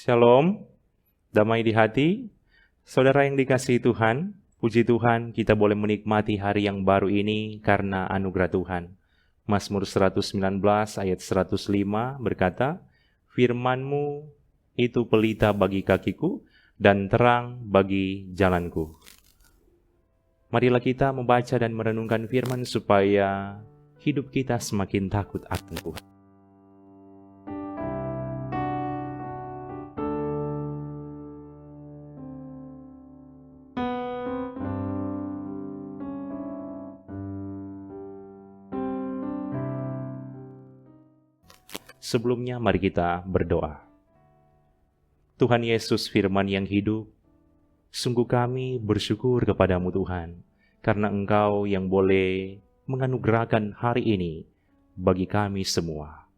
Shalom, damai di hati. Saudara yang dikasihi Tuhan, puji Tuhan kita boleh menikmati hari yang baru ini karena anugerah Tuhan. Mazmur 119 ayat 105 berkata, "Firman-Mu itu pelita bagi kakiku dan terang bagi jalanku." Marilah kita membaca dan merenungkan firman supaya hidup kita semakin takut akan Tuhan. Sebelumnya mari kita berdoa. Tuhan Yesus firman yang hidup, sungguh kami bersyukur kepadamu Tuhan, karena Engkau yang boleh menganugerahkan hari ini bagi kami semua.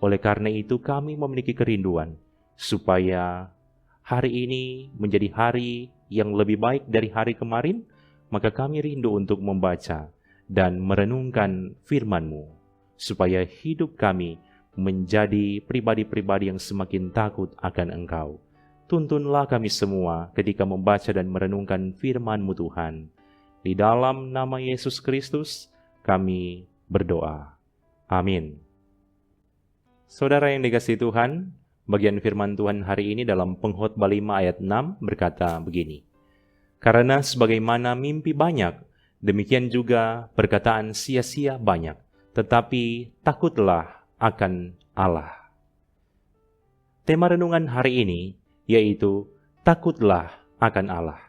Oleh karena itu kami memiliki kerinduan supaya hari ini menjadi hari yang lebih baik dari hari kemarin, maka kami rindu untuk membaca dan merenungkan firman-Mu, supaya hidup kami menjadi pribadi-pribadi yang semakin takut akan Engkau. Tuntunlah kami semua ketika membaca dan merenungkan firman-Mu Tuhan. Di dalam nama Yesus Kristus kami berdoa. Amin. Saudara yang dikasihi Tuhan, bagian firman Tuhan hari ini dalam Pengkhotbah 5 ayat 6 berkata begini. Karena sebagaimana mimpi banyak, demikian juga perkataan sia-sia banyak, tetapi takutlah akan Allah. Tema renungan hari ini yaitu takutlah akan Allah.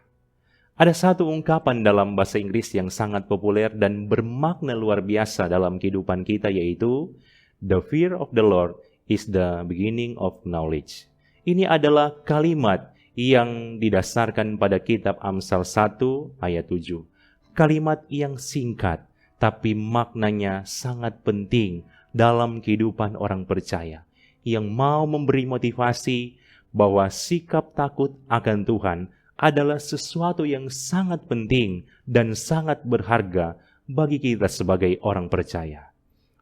Ada satu ungkapan dalam bahasa Inggris yang sangat populer dan bermakna luar biasa dalam kehidupan kita, yaitu "The fear of the Lord is the beginning of knowledge." Ini adalah kalimat yang didasarkan pada kitab Amsal 1 ayat 7. Kalimat yang singkat tapi maknanya sangat penting dalam kehidupan orang percaya yang mau memberi motivasi bahwa sikap takut akan Tuhan adalah sesuatu yang sangat penting dan sangat berharga bagi kita sebagai orang percaya.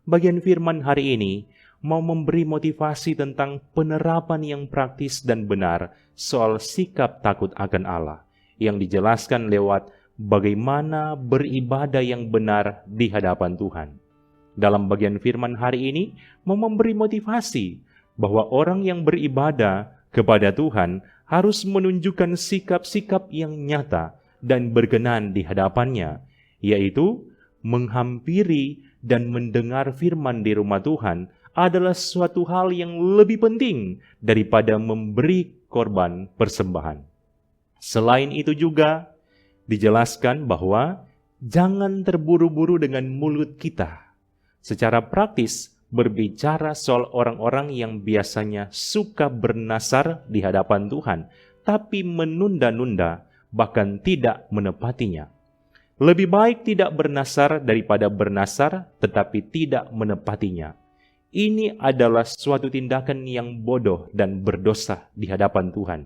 Bagian firman hari ini mau memberi motivasi tentang penerapan yang praktis dan benar soal sikap takut akan Allah yang dijelaskan lewat bagaimana beribadah yang benar di hadapan Tuhan. Dalam bagian firman hari ini mau memberi motivasi bahwa orang yang beribadah kepada Tuhan harus menunjukkan sikap-sikap yang nyata dan berkenan di hadapannya, yaitu menghampiri dan mendengar firman di rumah Tuhan adalah suatu hal yang lebih penting daripada memberi korban persembahan. Selain itu juga dijelaskan bahwa jangan terburu-buru dengan mulut kita. Secara praktis, berbicara soal orang-orang yang biasanya suka bernasar di hadapan Tuhan, tapi menunda-nunda, bahkan tidak menepatinya. Lebih baik tidak bernasar daripada bernasar, tetapi tidak menepatinya. Ini adalah suatu tindakan yang bodoh dan berdosa di hadapan Tuhan.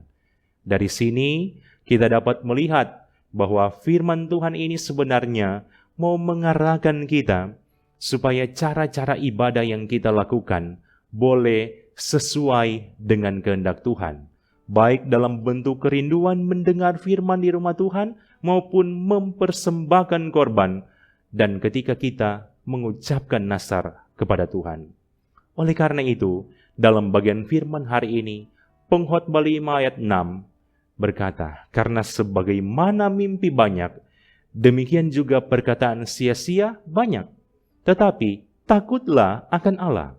Dari sini, kita dapat melihat bahwa firman Tuhan ini sebenarnya mau mengarahkan kita supaya cara-cara ibadah yang kita lakukan boleh sesuai dengan kehendak Tuhan, baik dalam bentuk kerinduan mendengar firman di rumah Tuhan maupun mempersembahkan korban dan ketika kita mengucapkan nazar kepada Tuhan. Oleh karena itu, dalam bagian firman hari ini, Pengkhotbah 5 ayat 6 berkata, "Karena sebagaimana mimpi banyak, demikian juga perkataan sia-sia banyak. Tetapi takutlah akan Allah."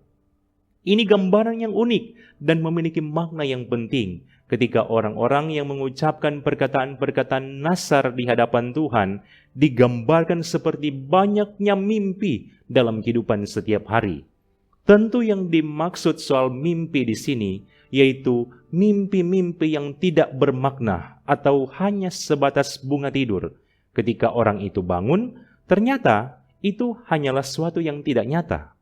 Ini gambaran yang unik dan memiliki makna yang penting ketika orang-orang yang mengucapkan perkataan-perkataan nazar di hadapan Tuhan digambarkan seperti banyaknya mimpi dalam kehidupan setiap hari. Tentu yang dimaksud soal mimpi di sini yaitu mimpi-mimpi yang tidak bermakna atau hanya sebatas bunga tidur. Ketika orang itu bangun, ternyata itu hanyalah sesuatu yang tidak nyata.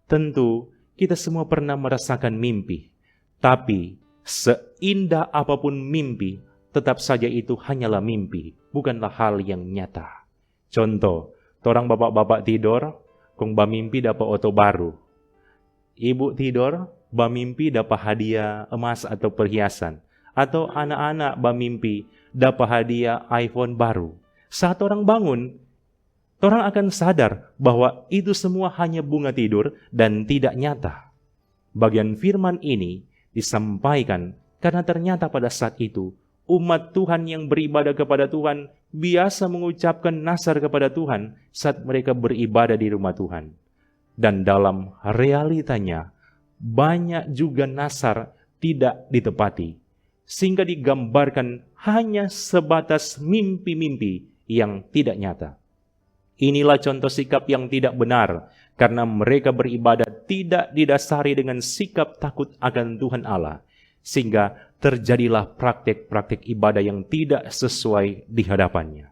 Tentu kita semua pernah merasakan mimpi, tapi seindah apapun mimpi, tetap saja itu hanyalah mimpi, bukanlah hal yang nyata. Contoh, orang bapak-bapak tidur, kong mimpi dapat oto baru. Ibu tidur, bamimpi dapat hadiah emas atau perhiasan. Atau anak-anak bamimpi dapat hadiah iPhone baru. Saat orang bangun, orang akan sadar bahwa itu semua hanya bunga tidur dan tidak nyata. Bagian firman ini disampaikan karena ternyata pada saat itu umat Tuhan yang beribadah kepada Tuhan biasa mengucapkan nazar kepada Tuhan saat mereka beribadah di rumah Tuhan. Dan dalam realitanya, banyak juga nazar tidak ditepati, sehingga digambarkan hanya sebatas mimpi-mimpi yang tidak nyata. Inilah contoh sikap yang tidak benar, karena mereka beribadah tidak didasari dengan sikap takut akan Tuhan Allah, sehingga terjadilah praktek-praktek ibadah yang tidak sesuai di hadapannya.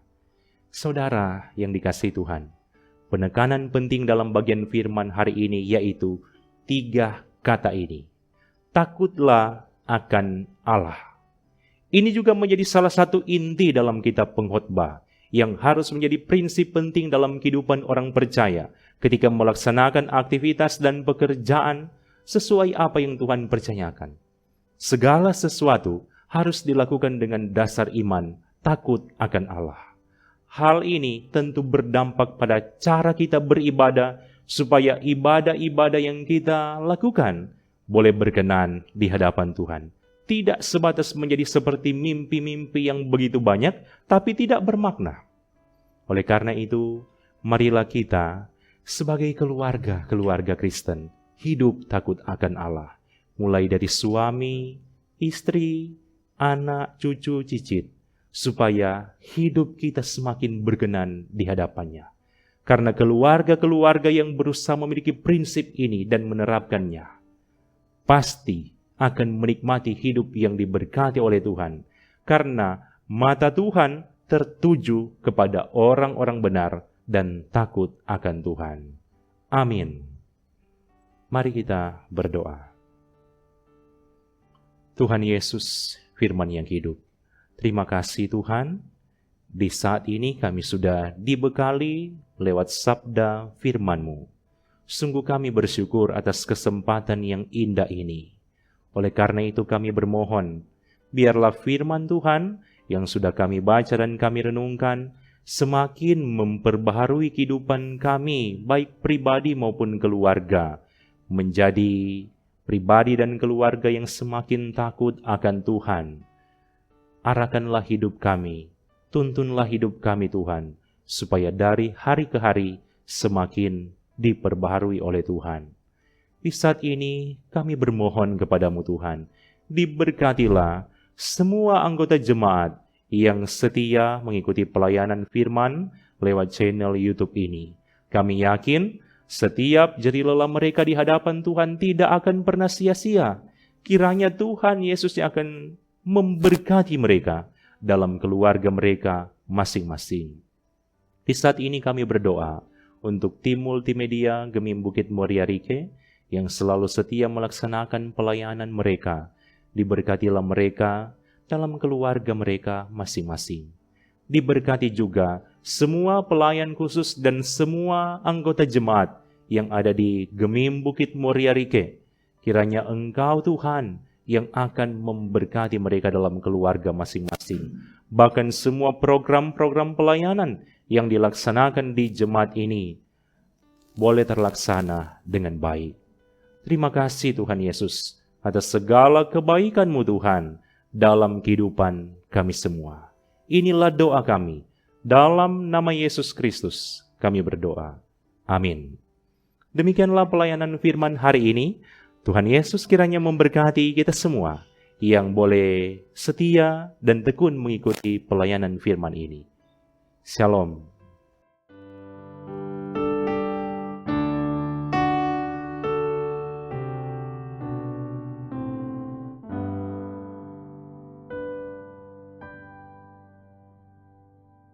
Saudara yang dikasihi Tuhan, penekanan penting dalam bagian firman hari ini yaitu 3 kata ini. Takutlah akan Allah. Ini juga menjadi salah satu inti dalam kitab Pengkhotbah yang harus menjadi prinsip penting dalam kehidupan orang percaya ketika melaksanakan aktivitas dan pekerjaan sesuai apa yang Tuhan percayakan. Segala sesuatu harus dilakukan dengan dasar iman, takut akan Allah. Hal ini tentu berdampak pada cara kita beribadah, supaya ibadah-ibadah yang kita lakukan boleh berkenan di hadapan Tuhan. Tidak sebatas menjadi seperti mimpi-mimpi yang begitu banyak, tapi tidak bermakna. Oleh karena itu, marilah kita sebagai keluarga Kristen hidup takut akan Allah. Mulai dari suami, istri, anak, cucu, cicit, supaya hidup kita semakin berkenan di hadapannya. Karena keluarga-keluarga yang berusaha memiliki prinsip ini dan menerapkannya, pasti akan menikmati hidup yang diberkati oleh Tuhan. Karena mata Tuhan tertuju kepada orang-orang benar dan takut akan Tuhan. Amin. Mari kita berdoa. Tuhan Yesus, firman yang hidup. Terima kasih Tuhan, di saat ini kami sudah dibekali lewat sabda firman-Mu. Sungguh kami bersyukur atas kesempatan yang indah ini. Oleh karena itu kami bermohon, biarlah firman Tuhan yang sudah kami baca dan kami renungkan semakin memperbaharui kehidupan kami, baik pribadi maupun keluarga, menjadi pribadi dan keluarga yang semakin takut akan Tuhan. Arahkanlah hidup kami, tuntunlah hidup kami Tuhan, supaya dari hari ke hari semakin diperbaharui oleh Tuhan. Di saat ini kami bermohon kepadamu Tuhan, diberkatilah semua anggota jemaat yang setia mengikuti pelayanan firman lewat channel YouTube ini. Kami yakin setiap jerih lelah mereka di hadapan Tuhan tidak akan pernah sia-sia. Kiranya Tuhan Yesus yang akan memberkati mereka dalam keluarga mereka masing-masing. Di saat ini kami berdoa untuk tim multimedia Gemim Bukit Moria Rike yang selalu setia melaksanakan pelayanan mereka. Diberkatilah mereka dalam keluarga mereka masing-masing. Diberkati juga semua pelayan khusus dan semua anggota jemaat yang ada di Gemim Bukit Moria Rike. Kiranya Engkau Tuhan yang akan memberkati mereka dalam keluarga masing-masing. Bahkan semua program-program pelayanan yang dilaksanakan di jemaat ini boleh terlaksana dengan baik. Terima kasih Tuhan Yesus atas segala kebaikan-Mu Tuhan dalam kehidupan kami semua. Inilah doa kami. Dalam nama Yesus Kristus kami berdoa. Amin. Demikianlah pelayanan firman hari ini. Tuhan Yesus kiranya memberkati kita semua yang boleh setia dan tekun mengikuti pelayanan firman ini. Shalom.